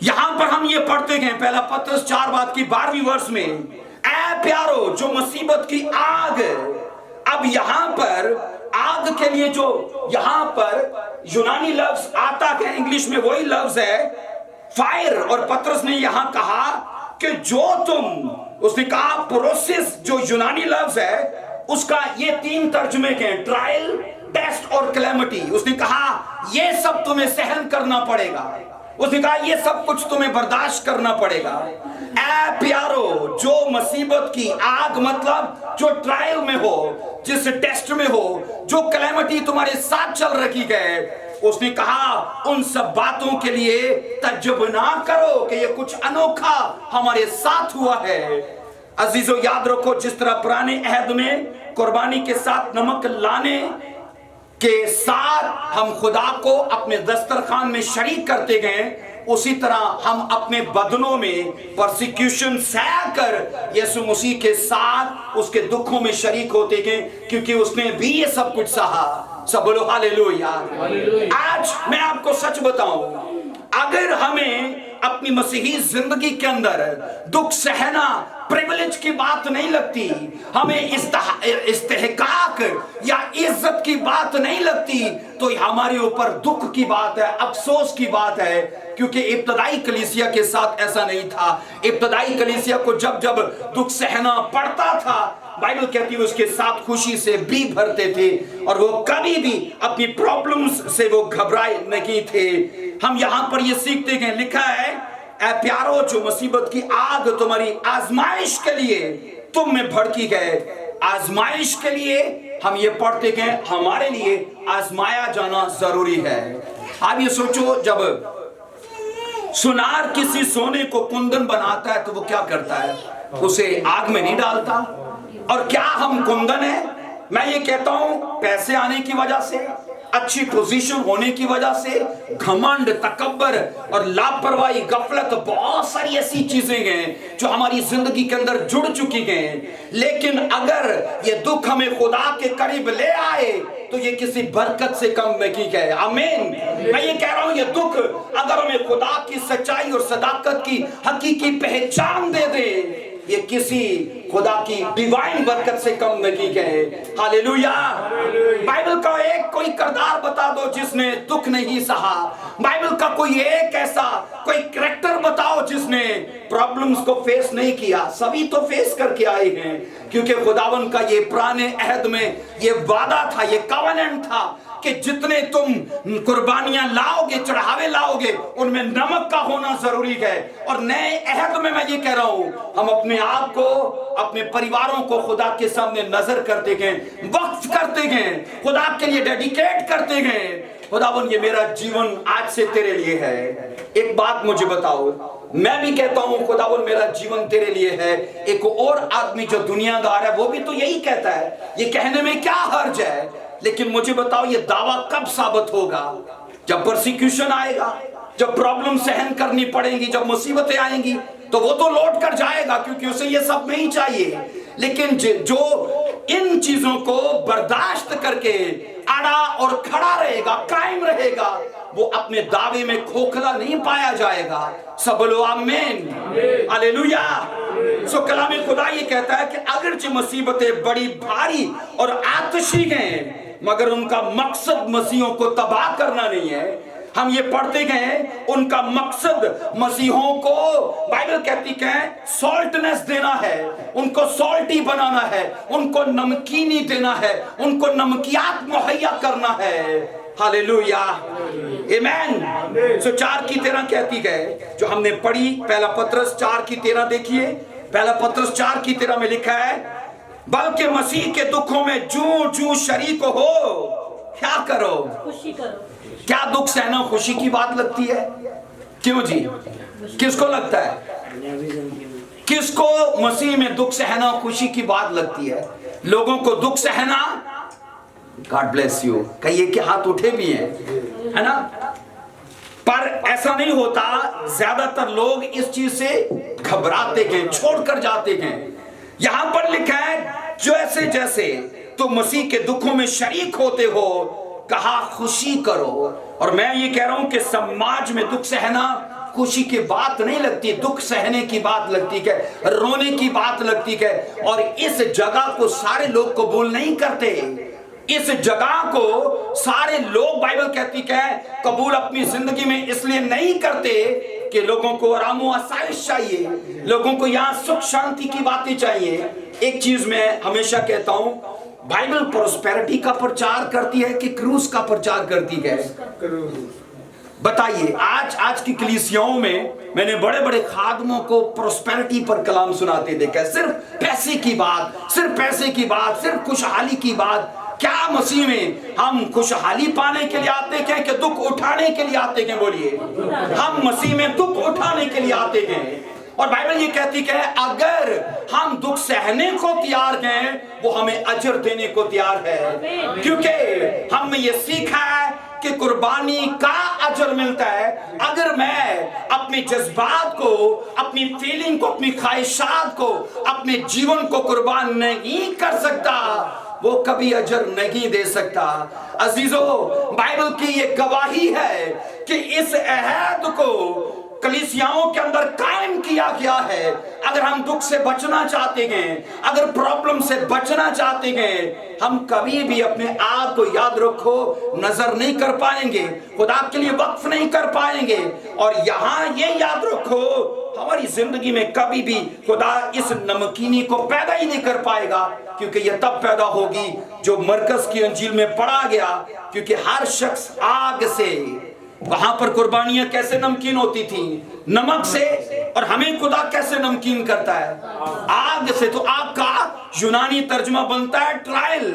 यहां पर हम ये पढ़ते गए पहला पत्रस 4 बाब की 12वीं वर्ष में, ऐ प्यारो, जो मुसीबत की आग। अब यहां पर आग के लिए जो यहां पर यूनानी लफ्ज आता है, इंग्लिश में वही लफ्ज है फायर, और पत्रस ने यहां कहा कि जो तुम, उसने कहा प्रोसेस, जो यूनानी लफ्ज है उसका ये 3 तर्जुमे के, ट्रायल, टेस्ट और कैलेमिटी। उसने कहा ये सब तुम्हें सहन करना पड़ेगा, उसने कहा ये सब कुछ तुम्हें बर्दाश्त करना पड़ेगा। ऐ प्यारो, जो मुसीबत की आग, मतलब जो ट्रायल में हो, जिस टेस्ट में हो, जो कैलेमिटी तुम्हारे साथ चल रखी है, उसने कहा उन सब बातों के लिए तज्जुब ना करो कि ये कुछ अनोखा हमारे साथ हुआ है। अजीजों, याद रखो, जिस तरह पुराने अहद में कुर्बानी के साथ नमक लाने کے ساتھ ہم خدا کو اپنے دسترخوان میں شریک کرتے گئے، اسی طرح ہم اپنے بدنوں میں پرسیکیوشن سہ کر یسوع مسیح کے ساتھ اس کے دکھوں میں شریک ہوتے گئے، کیونکہ اس نے بھی یہ سب کچھ سہا۔ سب بولو ہاللیلویا۔ آج میں آپ کو سچ بتاؤں، اگر ہمیں اپنی مسیحی زندگی کے اندر دکھ سہنا پریولیج کی بات نہیں لگتی، ہمیں استحقاق یا عزت کی بات نہیں لگتی، تو ہمارے اوپر دکھ کی بات ہے، افسوس کی بات ہے، کیونکہ ابتدائی کلیسیا کے ساتھ ایسا نہیں تھا۔ ابتدائی کلیسیا کو جب دکھ سہنا پڑتا تھا، بائبل کہتی ہے اس کے ساتھ خوشی سے بھی بھرتے تھے، اور وہ کبھی بھی اپنی پرابلمز سے وہ گھبرائے نہیں تھے۔ ہم یہاں پر یہ سیکھتے ہیں، لکھا ہے اے پیارو جو مصیبت کی آگ تمہاری آزمائش کے لیے تم میں بھڑکی گئے۔ آزمائش کے لیے ہم یہ پڑھتے ہیں، ہمارے لیے آزمایا جانا ضروری ہے۔ آپ یہ سوچو، جب سونار کسی سونے کو کندن بناتا ہے تو وہ کیا کرتا ہے؟ اسے آگ میں نہیں ڈالتا۔ اور کیا ہم کندن ہیں؟ میں یہ کہتا ہوں، پیسے آنے کی وجہ سے، اچھی پوزیشن ہونے کی وجہ سے، گھمنڈ، تکبر اور لاپرواہی، غفلت، بہت ساری ایسی چیزیں ہیں جو ہماری زندگی کے اندر جڑ چکی ہیں، لیکن اگر یہ دکھ ہمیں خدا کے قریب لے آئے تو یہ کسی برکت سے کم نہیں ہے۔ آمین۔ میں یہ کہہ رہا ہوں، یہ دکھ اگر ہمیں خدا کی سچائی اور صداقت کی حقیقی پہچان دے دے، یہ کسی خدا کی ڈیوائن برکت سے کم نہیں ہے۔ ہاللیلویا۔ بائبل کا ایک کوئی کردار بتا دو جس نے دکھ نہیں سہا۔ بائبل کا کوئی ایک ایسا کوئی کریکٹر بتاؤ جس نے پرابلمز کو فیس نہیں کیا۔ سبھی تو فیس کر کے آئے ہیں، کیونکہ خداوند کا یہ پرانے عہد میں یہ وعدہ تھا، یہ کووننٹ تھا کہ جتنے تم قربانیاں لاؤ گے، چڑھاوے لاؤ گے، ان میں نمک کا ہونا ضروری ہے۔ اور نئے عہد میں یہ کہہ رہا ہوں، ہم اپنے آپ کو، اپنے پریواروں کو خدا کے سامنے نظر کرتے گئے، وقف کرتے گئے، خدا کے لیے ڈیڈیکیٹ کرتے گئے۔ خداوند یہ میرا جیون آج سے تیرے لیے ہے۔ ایک بات مجھے بتاؤ، میں بھی کہتا ہوں خداوند میرا جیون تیرے لیے ہے۔ ایک اور آدمی جو دنیا دار ہے وہ بھی تو یہی کہتا ہے۔ یہ کہنے میں کیا حرج ہے؟ لیکن مجھے بتاؤ یہ دعویٰ کب ثابت ہوگا؟ جب پرسیکیوشن آئے گا، جب پرابلم سہن کرنی پڑیں گی، جب مصیبتیں آئیں گی، تو وہ تو لوٹ کر جائے گا، کیونکہ اسے یہ سب نہیں چاہیے۔ لیکن جو ان چیزوں کو برداشت کر کے اڑا اور کھڑا رہے گا، قائم رہے گا، وہ اپنے دعوے میں کھوکھلا نہیں پایا جائے گا۔ سب بولو آمین، ہاللیلویا۔ سو کلام خدا یہ کہتا ہے کہ اگرچہ مصیبتیں بڑی بھاری اور آتشی ہیں، مگر ان کا مقصد مسیحوں کو تباہ کرنا نہیں ہے۔ ہم یہ پڑھتے گئے، ان کا مقصد مسیحوں کو، بائبل کہتی کہ سالٹنس دینا ہے، ان کو سالٹی بنانا ہے، ان کو نمکینی دینا ہے، ان کو نمکیات مہیا کرنا ہے۔ ہاللیلویا، آمین۔ سو 4:13 کہتی ہے جو ہم نے پڑھی، پہلا پطرس 4:13 دیکھیے۔ پہلا پطرس 4:13 میں لکھا ہے، بلکہ مسیح کے دکھوں میں جوں شریک ہو، کیا کرو؟ خوشی کرو۔ کیا دکھ سہنا خوشی کی بات لگتی ہے؟ کیوں جی؟ کس کو لگتا ہے؟ کس کو مسیح میں دکھ سہنا خوشی کی بات لگتی ہے؟ لوگوں کو دکھ سہنا، گاڈ بلیس یو، کہیے کہ ہاتھ اٹھے بھی ہیں، ہے نا؟ پر ایسا نہیں ہوتا، زیادہ تر لوگ اس چیز سے گھبراتے ہیں، چھوڑ کر جاتے ہیں۔ یہاں پر لکھا ہے جیسے تو مسیح کے دکھوں میں شریک ہوتے ہو، کہا خوشی کرو۔ اور میں یہ کہہ رہا ہوں کہ سماج میں دکھ سہنا خوشی کی بات نہیں لگتی، دکھ سہنے کی بات لگتی ہے، رونے کی بات لگتی ہے۔ اور اس جگہ کو سارے لوگ قبول نہیں کرتے، اس جگہ کو سارے لوگ، بائبل کہتی ہے، قبول اپنی زندگی میں اس لیے نہیں کرتے کہ لوگوں کو آرام و آسائش چاہیے، لوگوں کو یہاں سکھ شانتی کی باتیں چاہیے۔ ایک چیز میں ہمیشہ کہتا ہوں، بائبل پروسپیرٹی کا پرچار کرتی ہے کہ کروز کا پرچار کرتی ہے؟ بتائیے، آج کی کلیسیاؤں میں نے بڑے بڑے خادموں کو پروسپیرٹی پر کلام سناتے دیکھا ہے، صرف پیسے کی بات، صرف پیسے کی بات، صرف خوشحالی کی بات۔ کیا مسیح میں ہم خوشحالی پانے کے لیے آتے ہیں کہ دکھ اٹھانے کے لیے آتے ہیں؟ بولیے، ہم مسیح میں دکھ اٹھانے کے لیے آتے ہیں۔ और बाइबल ये कहती है अगर हम दुख सहने को तैयार हैं वो हमें अजर देने को तैयार है, क्योंकि हमने ये सीखा है कि कुर्बानी का अजर मिलता है। अगर मैं अपने जज्बात को, अपनी फीलिंग को, अपनी ख्वाहिशात को, अपने जीवन को कुर्बान नहीं कर सकता वो कभी अजर नहीं दे सकता। अजीजों, बाइबल की ये गवाही है कि इस अहद को कलीसियाओं के अंदर कायम किया गया है। अगर हम दुख से बचना चाहते हैं, अगर प्रॉब्लम से बचना चाहते हैं, हम कभी भी अपने आप को याद रखो नजर नहीं कर पाएंगे, खुदा के लिए वक्फ नहीं कर पाएंगे। और यहाँ ये याद रखो हमारी जिंदगी में कभी भी खुदा इस नमकीनी को पैदा ही नहीं कर पाएगा, क्योंकि यह तब पैदा होगी जो मरकज की अंजील में पढ़ा गया। क्योंकि हर शख्स आग से, वहां पर कुर्बानियां कैसे नमकीन होती थी? नमक से। और हमें खुदा कैसे नमकीन करता है? आग से। तो आग का यूनानी तर्जुमा बनता है ट्रायल,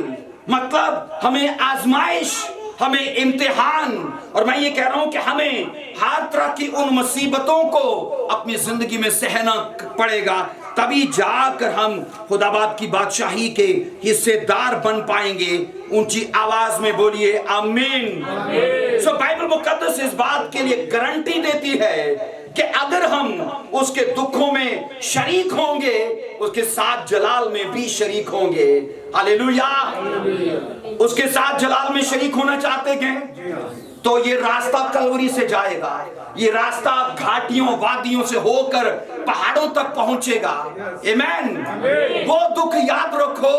मतलब हमें आजमाइश, हमें इम्तिहान। और मैं ये कह रहा हूं कि हमें हर तरह की उन मुसीबतों को अपनी जिंदगी में सहना पड़ेगा, तभी जाकर हम खुदाबाद की बादशाही के हिस्सेदार बन पाएंगे। ऊंची आवाज में बोलिए आमीन। सो बाइबल मुकद्दस इस बात के लिए गारंटी देती है कि अगर हम उसके दुखों में शरीक होंगे, उसके साथ जलाल में भी शरीक होंगे। हालेलुया। उसके साथ जलाल में शरीक होना चाहते हैं तो ये रास्ता कलवरी से जाएगा, ये रास्ता घाटियों वादियों से होकर पहाड़ों तक पहुंचेगा। आमीन। वो दुख याद रखो,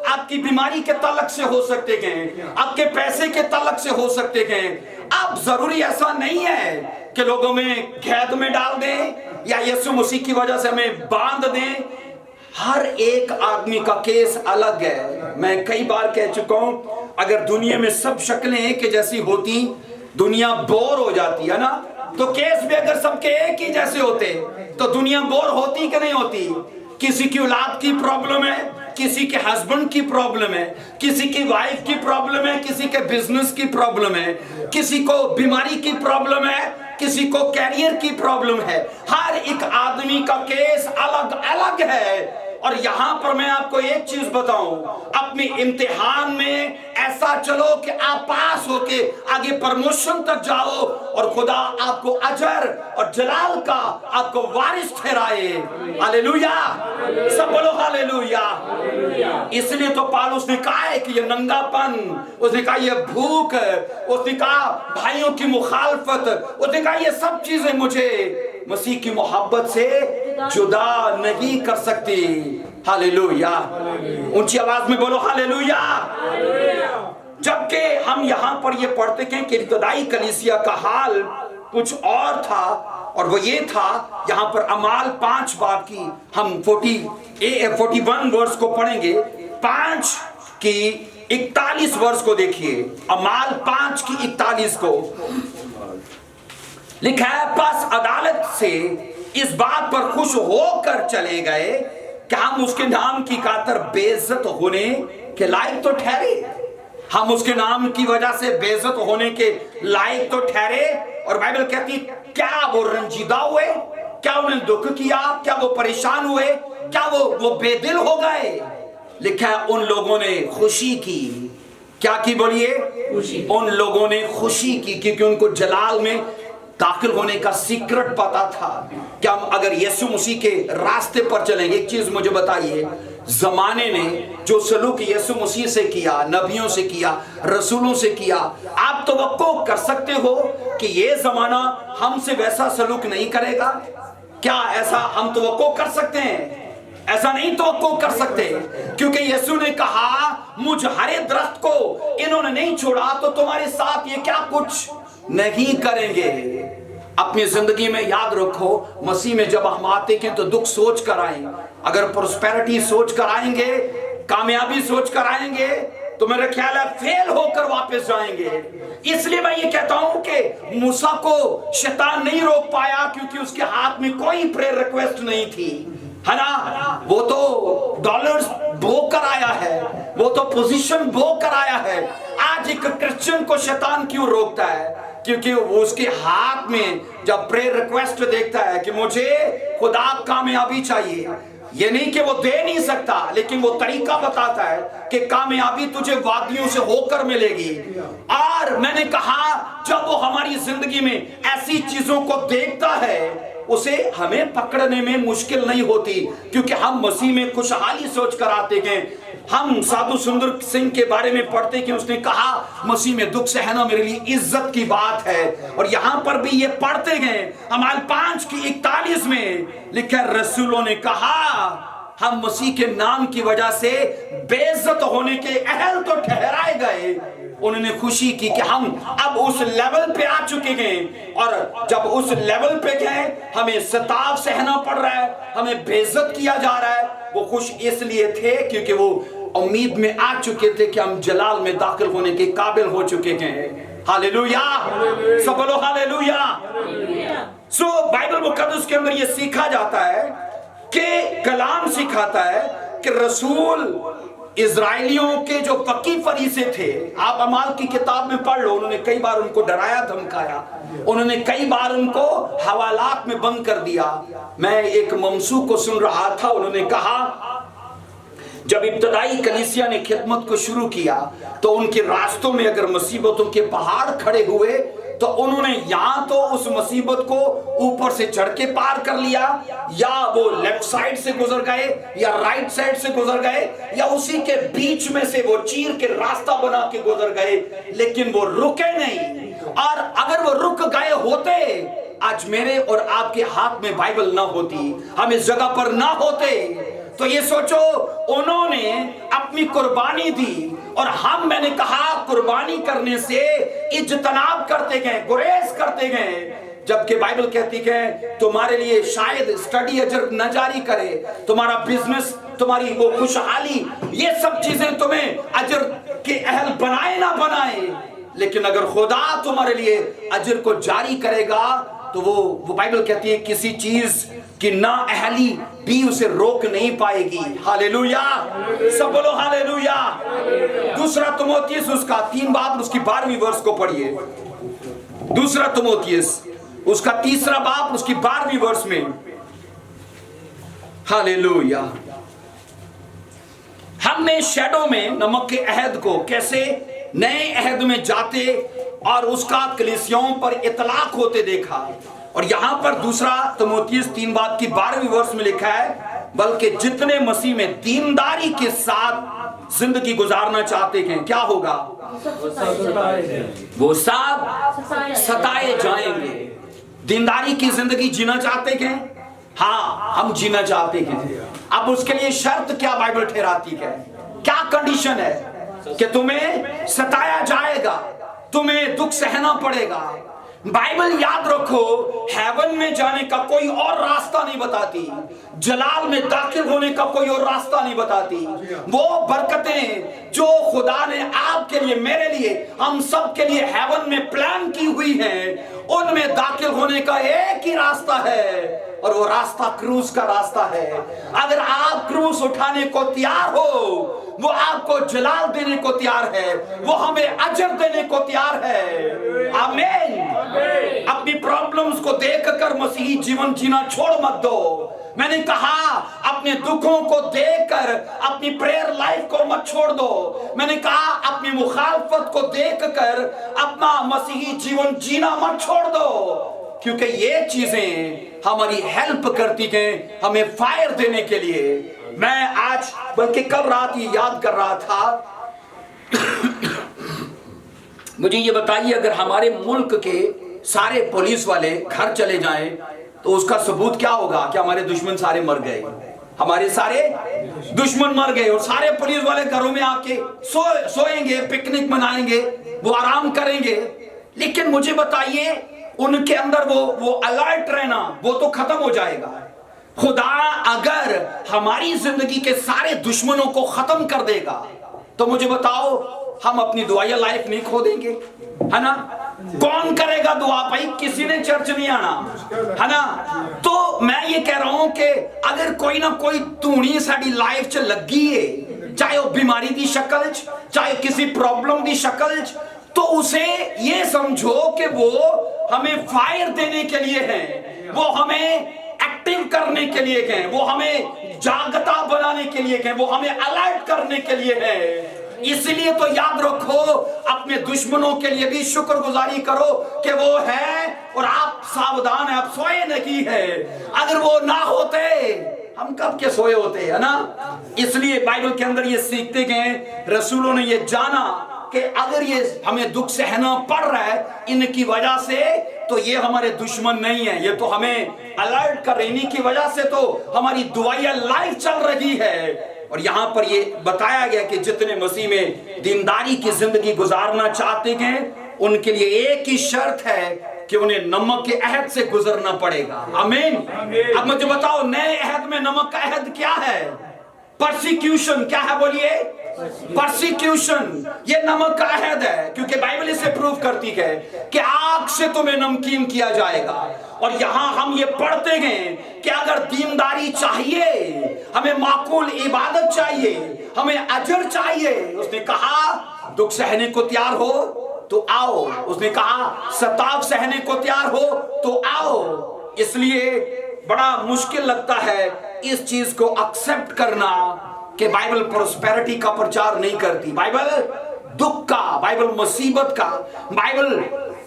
आपकी बीमारी के तलक से हो सकते हैं, आपके पैसे के तलक से हो सकते हैं। अब जरूरी ऐसा नहीं है कि लोगों में कैद में डाल दें या यीशु मसीह की वजह से हमें बांध दें। हर एक आदमी का केस अलग है। मैं कई बार कह चुका हूं, अगर दुनिया में सब शक्लें एक जैसी होती दुनिया बोर हो जाती है ना। तो केस भी अगर सबके एक ही जैसे होते तो दुनिया बोर होती कि नहीं होती? किसी की औलाद की प्रॉब्लम है, किसी के हस्बैंड की प्रॉब्लम है, किसी की वाइफ की प्रॉब्लम है, किसी के बिजनेस की प्रॉब्लम है, किसी को बीमारी की प्रॉब्लम है, किसी को कैरियर की प्रॉब्लम है। हर एक आदमी का केस अलग अलग है। और यहां पर मैं आपको एक चीज बताऊं, अपने इम्तिहान में ऐसा चलो कि आप पास होके आगे प्रमोशन तक जाओ और खुदा आपको अजर और जलाल का आपको वारिस ठहराए। हालेलुया। सब बोलो हालेलुया। इसलिए तो पौलुस ने कहा है कि ये नंगापन, उसने कहा ये भूख, उसने कहा भाइयों की मुखालफत, उसने कहा ये सब चीजें मुझे मसीह की मोहब्बत से जुदा नहीं कर सकती। हालेलुया। ऊंची आवाज में बोलो हालेलुया। जबकि हम यहाँ पर ये पढ़ते हैं कि इब्तदाई कलीसिया का हाल कुछ और था, और वो ये था, यहाँ पर अमाल 5 बाब की हम 41 वर्ष को पढ़ेंगे। 5 की 41 वर्ष को देखिए। अमाल 5 की 41 को लिखा है, बस अदालत से इस बात पर खुश होकर चले गए कि हम उसके नाम की खातिर बेइज्जत होने के लायक तो ठहरे। हम उसके नाम की वजह से बेइज्जत होने के लायक तो ठहरे। और बाइबल कहती क्या वो रंजीदा हुए, क्या उन्हें दुख किया, क्या वो परेशान हुए, क्या वो बेदिल हो गए? लिखा है उन लोगों ने खुशी की। क्या की बोलिए? खुशी। उन लोगों ने खुशी की क्योंकि उनको जलाल में दाखिल होने का सीक्रेट पता था। क्या हम अगर यीशु मसीह के रास्ते पर चलेंगे? एक चीज मुझे बताइए, जमाने ने जो सलूक यीशु मसीह से किया, नबियों से किया, रसूलों से किया, आप तो वक्को कर सकते हो कि ये जमाना हमसे वैसा सलूक नहीं करेगा? क्या ऐसा हम तो वक्को कर सकते हैं? ऐसा नहीं तो वक्को कर सकते, क्योंकि यीशु ने कहा मुझ हरे दरख्त को इन्होंने नहीं छोड़ा तो तुम्हारे साथ ये क्या कुछ नहीं करेंगे। अपनी जिंदगी में याद रखो, मसीह में जब हम आते हैं तो दुख सोच कर आए। अगर प्रोस्पेरिटी सोच कर आएंगे, कामयाबी सोच कर आएंगे, तो मेरा ख्याल है फेल होकर वापस जाएंगे। इसलिए मैं ये कहता हूं कि मूसा को शैतान नहीं रोक पाया क्योंकि उसके हाथ में कोई प्रेयर रिक्वेस्ट नहीं थी, है ना। वो तो डॉलर्स बो कर आया है, वो तो पोजीशन बो कर आया है। आज एक क्रिश्चियन को शैतान क्यों रोकता है? क्योंकि वो उसके हाथ में जब प्रेयर रिक्वेस्ट देखता है कि मुझे खुदा कामयाबी चाहिए, ये नहीं कि वो दे नहीं सकता, लेकिन वो तरीका बताता है कि कामयाबी तुझे वादियों से होकर मिलेगी। और मैंने कहा जब वो हमारी जिंदगी में ऐसी चीजों को देखता है, उसे हमें पकड़ने में मुश्किल नहीं होती, क्योंकि हम मसीह में खुशहाली सोच कर आते हैं। हम साधु सुंदर सिंह के बारे में पढ़ते कि उसने कहा मसीह में दुख सहना मेरे लिए इज्जत की बात है, और यहाँ पर भी ये पढ़ते गए हमारे 5:41 में लिखा रसूलों ने कहा हम मसीह के नाम की वजह से बेइज्जत होने के अहल तो ठहराए गए। उन्होंने खुशी की कि हम अब उस लेवल पे आ चुके हैं, और जब उस लेवल पे गए हमें सताव सहना पड़ रहा है, हमें बेइज्जत किया जा रहा है, वो खुश इसलिए थे क्योंकि वो उम्मीद में आ चुके थे कि हम जलाल में दाखिल होने के काबिल हो चुके हैं। हालेलुया, सब बोलो हालेलुया। सो बाइबल मुकद्दस के अंदर ये सीखा जाता है कि कलाम सिखाता है कि रसूल इजराइलियों के जो पक्की फरीसे थे, आप अमाल की किताब में पढ़ लो, उन्होंने कई बार उनको डराया धमकाया, उन्होंने कई बार उनको हवालात में बंद कर दिया। मैं एक ममसू को सुन रहा था, उन्होंने कहा जब इब्तदाई कलीसिया ने खिदमत को शुरू किया तो उनके रास्तों में अगर मुसीबतों के पहाड़ खड़े हुए तो उन्होंने या तो उस मुसीबत को ऊपर से चढ़ के पार कर लिया, या वो लेफ्ट साइड से गुजर गए या राइट साइड से गुजर गए, या उसी के बीच में से वो चीर के रास्ता बना के गुजर गए, लेकिन वो रुके नहीं। और अगर वो रुक गए होते, आज मेरे और आपके हाथ में बाइबल ना होती, हम इस जगह पर ना होते, तो ये सोचो उन्होंने अपनी कुर्बानी दी, और हम, मैंने कहा, कुर्बानी करने से इज्तनाब करते गए, गुरेज करते गए, जबकि बाइबल कहती है तुम्हारे लिए शायद स्टडी अजर न जारी करे, तुम्हारा बिजनेस, तुम्हारी वो खुशहाली, ये सब चीजें तुम्हें अजर के अहल बनाए ना बनाए, लेकिन अगर खुदा तुम्हारे लिए अजर को जारी करेगा तो वो बाइबल कहती है किसी चीज की ना अहली भी उसे रोक नहीं पाएगी। हालेलुया, सब बोलो हालेलुया। दूसरा तिमोथियस उसका 3 बाब उसकी 12वीं वर्ष को पढ़िए। दूसरा तिमोथियस उसका 3रा बाब उसकी 12वीं वर्ष में। हालेलुया। हमने शैडो में नमक के अहद को कैसे नए अहद में जाते और उसका कलीसियाओं पर इतलाक होते देखा, और यहां पर दूसरा तिमोथियस 3 बाब की 12वीं वर्ष में लिखा है बल्कि जितने मसीह में दीनदारी के साथ जिंदगी गुजारना चाहते हैं क्या होगा, वो सब सताए जाएंगे। दीनदारी की जिंदगी जीना चाहते हैं, हाँ हम जीना चाहते हैं। अब उसके लिए शर्त क्या बाइबल ठहराती है, क्या कंडीशन है कि तुम्हें सताया जाएगा, तुम्हें दुख सहना पड़ेगा। बाइबल याद रखो, हेवन में जाने का कोई और रास्ता नहीं बताती, जलाल में दाखिल होने का कोई और रास्ता नहीं बताती। वो बरकतें जो खुदा ने आपके लिए, मेरे लिए, हम सब के लिए हेवन में प्लान की हुई हैं, उनमें दाखिल होने का एक ही रास्ता है, और वो रास्ता क्रूस का रास्ता है। अगर आप क्रूस उठाने को तैयार हो, वो आपको जलाल देने को तैयार है, वो हमें अजर देने को तैयार है। आमीन। अपनी प्रॉब्लम्स को देखकर मसीही जीवन जीना छोड़ मत दो। मैंने कहा अपने दुखों को देखकर अपनी प्रेयर लाइफ को मत छोड़ दो। मैंने कहा अपनी मुखालफत को देखकर अपना मसीही जीवन जीना मत छोड़ दो, क्योंकि ये चीजें हमारी हेल्प करती हैं हमें फायर देने के लिए। मैं आज बल्कि कल रात ये याद कर रहा था मुझे ये बताइए, अगर हमारे मुल्क के सारे पुलिस वाले घर चले जाएं तो उसका सबूत क्या होगा कि हमारे दुश्मन सारे मर गए, हमारे सारे दुश्मन मर गए, और सारे पुलिस वाले घरों में आके सोएंगे, पिकनिक मनाएंगे, वो आराम करेंगे। लेकिन मुझे बताइए उनके अंदर वो अलर्ट रहना वो तो खत्म हो जाएगा। खुदा अगर हमारी जिंदगी के सारे दुश्मनों को खत्म कर देगा तो मुझे बताओ हम अपनी दुआया लाइफ नहीं खो देंगे, है ना? कौन करेगा दुआ भाई, किसी ने चर्च नहीं आना, है ना? तो मैं ये कह रहा हूं कि अगर कोई ना कोई धूनी साडी लाइफ च लगी है, चाहे वो बीमारी की शक्ल च, चाहे किसी प्रॉब्लम की शक्ल च, तो उसे ये समझो कि वो हमें फायर देने के लिए है, वो हमें एक्टिव करने के लिए है, वो हमें जागता बनाने के लिए है, वो हमें अलर्ट करने के लिए है। इसलिए तो याद रखो, अपने दुश्मनों के लिए भी शुक्रगुजारी करो कि वो है और आप सावधान हैं, आप सोए नहीं है। अगर वो ना होते हम कब के सोए होते, है ना। इसलिए बाइबल के अंदर ये सीखते गए, रसूलों ने ये जाना कि अगर ये हमें दुख सहना पड़ रहा है इनकी वजह से, तो ये हमारे दुश्मन नहीं है, ये तो हमें अलर्ट कर, इन्हीं की वजह से तो हमारी दुआया लाइफ चल रही है। और यहां पर ये बताया गया कि जितने मसीह में दीनदारी की जिंदगी गुजारना चाहते हैं उनके लिए एक ही शर्त है कि उन्हें नमक के अहद से गुजरना पड़ेगा। आमीन। अब मुझे बताओ, नए अहद में नमक का अहद क्या है? परसिक्यूशन। क्या है बोलिए? परसिक्यूशन। ये नमक का अहद है, क्योंकि बाइबल इसे प्रूव करती है कि आग से तुम्हें नमकीन किया जाएगा। और यहां हम ये पढ़ते हैं कि अगर दीनदारी चाहिए, हमें माकूल इबादत चाहिए, हमें अजर चाहिए, उसने कहा दुख सहने को तैयार हो तो आओ, उसने कहा सताव सहने को तैयार हो तो आओ। इसलिए बड़ा मुश्किल लगता है इस चीज को एक्सेप्ट करना कि बाइबल प्रोस्पेरिटी का प्रचार नहीं करती, बाइबल दुख का, बाइबल मुसीबत का, बाइबल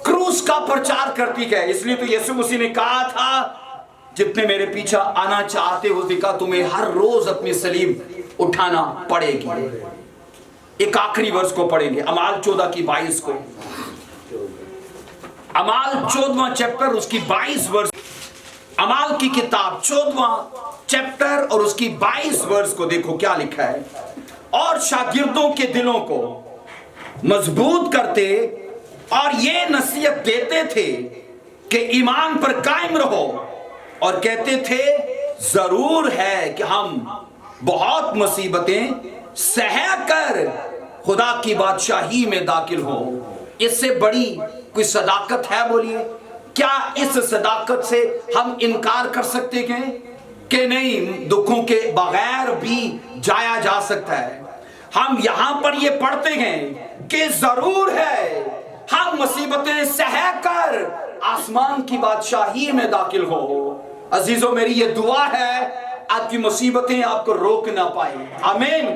क्रूस का प्रचार करती है। इसलिए तो यीशु मसीह ने कहा था, जितने मेरे पीछे आना चाहते हो, देखा तुम्हें हर रोज अपनी सलीब उठाना पड़ेगी। एक आखिरी वर्ष को पढ़ेंगे, अमाल 14:22 को, अमाल 14वां चैप्टर उसकी 22 वर्ष, अमाल की किताब 14वां चैप्टर और उसकी 22 वर्ष को देखो क्या लिखा है। और शागिर्दों के दिलों को मजबूत करते और ये नसीहत देते थे कि ईमान पर कायम रहो, और कहते थे जरूर है कि हम बहुत मुसीबतें सह कर खुदा की बादशाही में दाखिल हो। इससे बड़ी कोई सदाकत है बोलिए? क्या इस सदाकत से हम इनकार कर सकते हैं कि नहीं, दुखों के बगैर भी जाया जा सकता है। हम यहां पर ये पढ़ते हैं कि जरूर है हम मुसीबतें सह कर आसमान की बादशाही में दाखिल हो। अजीजों, मेरी ये दुआ है आपकी मुसीबतें आपको रोक ना पाए। आमीन।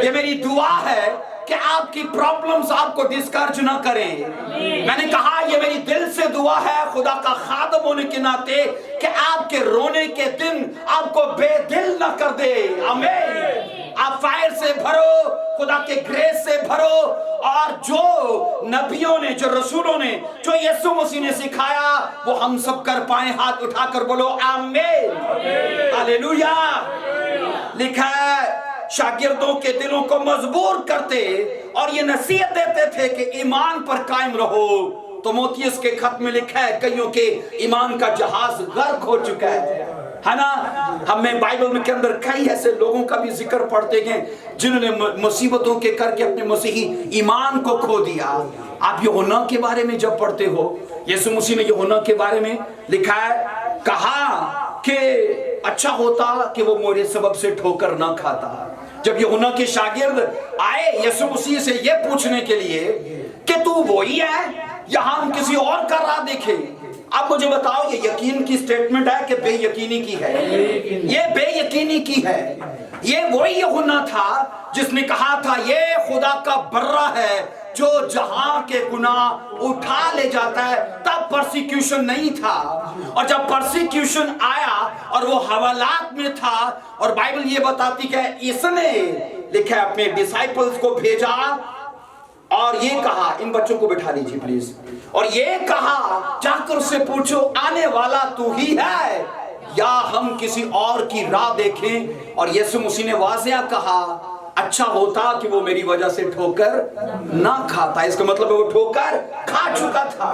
ये मेरी दुआ है कि आपकी प्रॉब्लम्स आपको डिस्करेज ना करें। मैंने कहा ये मेरी दिल से दुआ है खुदा का खादम होने के नाते कि आपके रोने के दिन आपको बेदिल ना कर दे। आमीन। आप फायर से भरो, खुदा के ग्रेस से भरो, और जो नबियों ने, जो रसूलों ने, जो यीशु मसीह ने सिखाया वो हम सब कर पाए। हाथ उठाकर बोलो आमीन, हालेलुया। लिखा है शागिर्दों के दिलों को मजबूर करते और ये नसीहत देते थे कि ईमान पर कायम रहो। तो मोतियस के खत में लिखा है कईयों के ईमान का जहाज गर्क हो चुका है ना। हमें बाइबल के अंदर कई ऐसे लोगों का भी जिक्र पढ़ते हैं जिन्होंने मुसीबतों के करके अपने मसीही ईमान को खो दिया। आप यूहन्ना के बारे में जब पढ़ते हो, यीशु मसीह ने यूहन्ना के बारे में लिखा है, कहा कि अच्छा होता कि वो मेरे सबब से ठोकर ना खाता। जब यूहन्ना के शागिर्द आए यीशु मसीह से ये पूछने के लिए कि तू वही है या हम किसी और का राह देखें, अब मुझे बताओ, ये यकीन की स्टेटमेंट है कि बेयकीनी की है? ये बेयकीनी की है। ये वही यूहन्ना था जिसने कहा था ये खुदा का बर्रा है जो जहां के गुनाह उठा ले जाता है। तब परसिक्यूशन नहीं था, और जब परसिक्यूशन आया और वो हवालात में था, और बाइबल ये बताती है इसने लिखा है अपने डिसाइपल्स को भेजा और ये कहा, इन बच्चों को बिठा लीजिए प्लीज, और ये कहा जाकर उससे पूछो आने वाला तू ही है या हम किसी और की राह देखें। और यीशु मसीह ने वाज़िया कहा अच्छा होता कि वो मेरी वजह से ठोकर ना खाता। इसका मतलब है वो ठोकर खा चुका था।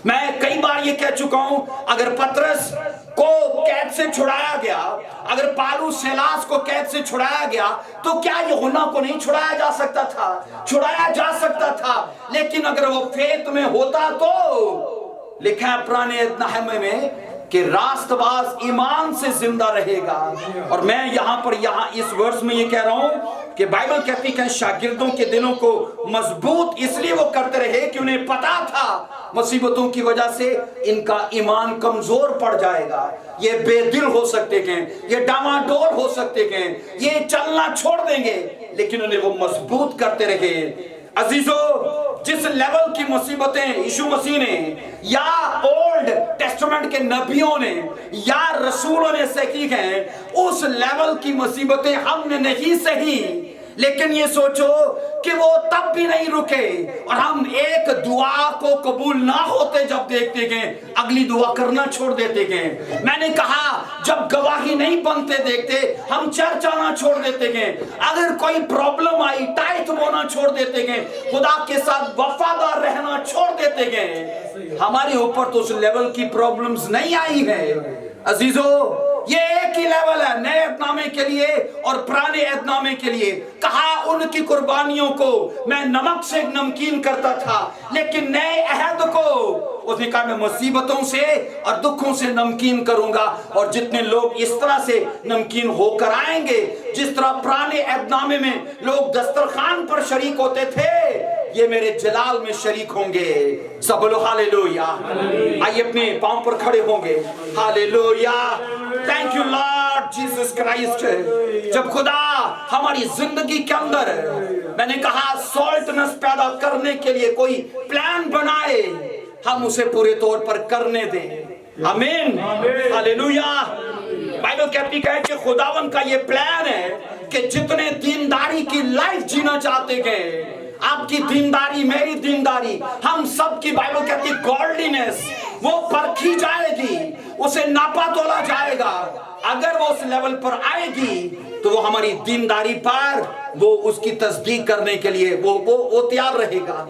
मैं कई बार ये कह चुका हूं, अगर पतरस को कैद से छुड़ाया गया, अगर पालू सेलास को कैद से छुड़ाया गया, तो क्या यूहन्ना को नहीं छुड़ाया जा सकता था? छुड़ाया जा सकता था, लेकिन अगर वो फेत में होता तो लिखा है पुराने नहमे में कि रास्तबाज ईमान से जिंदा रहेगा। और मैं यहाँ इस वर्ष में ये कह रहा हूं कि बाइबल कहती है शागिर्दों के दिलों को मजबूत इसलिए वो करते रहे कि उन्हें पता था मुसीबतों की वजह से इनका ईमान कमजोर पड़ जाएगा, ये बेदिल हो सकते हैं, ये डामाडोल हो सकते हैं, ये चलना छोड़ देंगे, लेकिन उन्हें वो मजबूत करते रहे। अजीजों, जिस लेवल की मुसीबतें यीशु मसीह ने या ओल्ड टेस्टामेंट के नबियों ने या रसूलों ने सही हैं, उस लेवल की मुसीबतें हमने नहीं सही, लेकिन ये सोचो कि वो तब भी नहीं रुके और हम एक दुआ को कबूल ना होते जब देखते गए अगली दुआ करना छोड़ देते गए। मैंने कहा जब गवाही नहीं बनते देखते हम चर्च आना छोड़ देते गए, अगर कोई प्रॉब्लम आई टाइट बोना छोड़ देते गए, खुदा के साथ वफादार रहना छोड़ देते गए। हमारे ऊपर तो उस लेवल की प्रॉब्लम्स नहीं आई है। अजीजों, ये एक ही लेवल है नए अहदनामे के लिए और पुराने अहदनामे के लिए। कहा उनकी कुर्बानियों को मैं नमक से नमकीन करता था, लेकिन नए अहद को उसने कहा मैं मुसीबतों से और दुखों से नमकीन करूंगा। और जितने लोग इस तरह से नमकीन होकर आएंगे, जिस तरह पुराने अहदनामे में लोग दस्तरखान पर शरीक होते थे, ये मेरे जलाल में शरीक होंगे। सब लोग हालेलुया। आइए अपने पांव पर खड़े होंगे। Hallelujah. Thank you Lord Jesus Christ. जब खुदा हमारी जिंदगी के अंदर, मैंने कहा सॉल्टनेस पैदा करने के लिए कोई प्लान बनाए, हम उसे पूरे तौर पर करने दें। आमीन। हालेलुया। बाइबल कहती है कि खुदावन का ये प्लान है कि जितने दीनदारी की लाइफ जीना चाहते हैं, आपकी दीनदारी मेरी दीनदारी हम सब की, बाइबल कहती है गॉडलीनेस वो परखी जाएगी, उसे नापा तोला जाएगा। अगर वो उस लेवल पर आएगी तो वो हमारी दीनदारी पर वो उसकी तस्दीक करने के लिए वो तैयार रहेगा।